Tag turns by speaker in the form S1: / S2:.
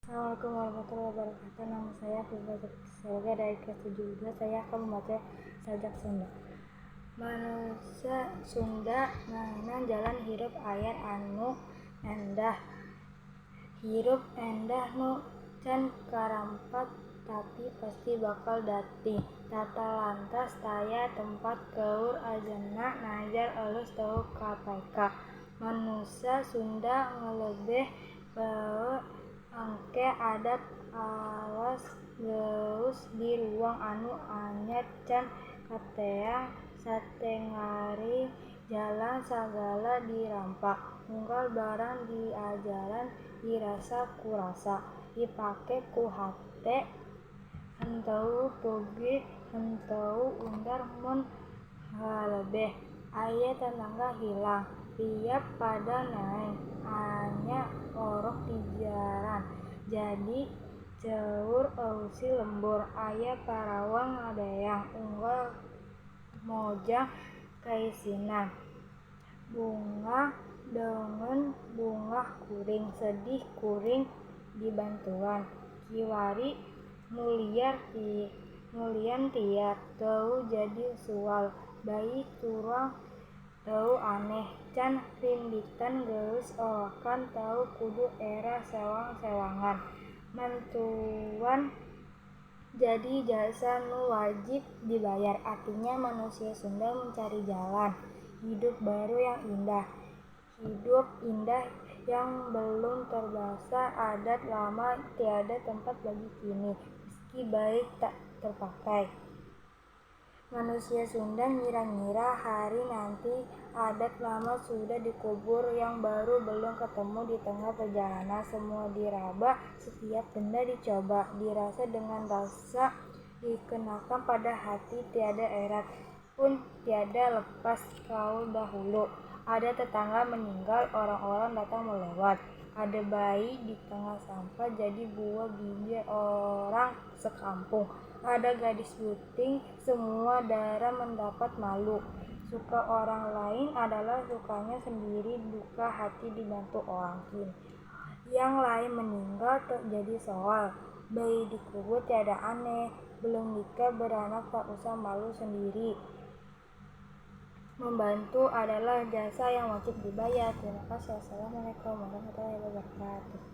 S1: Assalamualaikum warahmatullahi wabarakatuh. Nama saya Fibra Selga dari kelas 7. Saya akan membaca sajak Sunda. Manusia Sunda ngaran jalan hirup ayat anu endah. Hirup endah nu can karampat tapi pasti bakal dati. Tata lantas taya tempat keur ajenna najar elus teu kapeka. Manusia Sunda ngelebeh bae angke adat alas geus di ruang anu anyar can kateang satengari jalan sagala dirampak unggal barang diajaran dirasa kurasa dipake ku hate henteu peugi henteu undar mun halebeh aya tetangga hilang tiap pada naik anya orok di jaran jadi ceur eusi lembur aya parawang ngadeang unggal mojang kaisinan bunga deungeun bungah kuring sedih kuring dibantuan kiwari nulian tiar teu jadi sual bayi turang teu aneh can rinditan geus olakan tau kudu era sewang-sewangan mantuan jadi jasa nu wajib dibayar. Artinya manusia Sunda mencari jalan hidup baru yang indah, hidup indah yang belum terbasa. Adat lama tiada tempat bagi kini meski baik tak terpakai. Manusia Sunda ngira-ngira hari nanti adat lama sudah dikubur, yang baru belum ketemu. Di tengah perjalanan semua diraba, setiap benda dicoba, dirasa dengan rasa dikenakan pada hati. Tiada erat pun tiada lepas kaul dahulu. Ada tetangga meninggal, orang-orang datang melewat. Ada bayi di tengah sampah jadi buah bibir orang sekampung. Ada gadis buting, semua darah mendapat malu. Suka orang lain adalah sukanya sendiri, duka hati dibantu orang lain. Yang lain meninggal jadi soal, bayi dikubur tiada aneh, belum nikah beranak tak usah malu sendiri. Membantu adalah jasa yang wajib dibayar. Terima kasih. Assalamualaikum warahmatullahi wabarakatuh.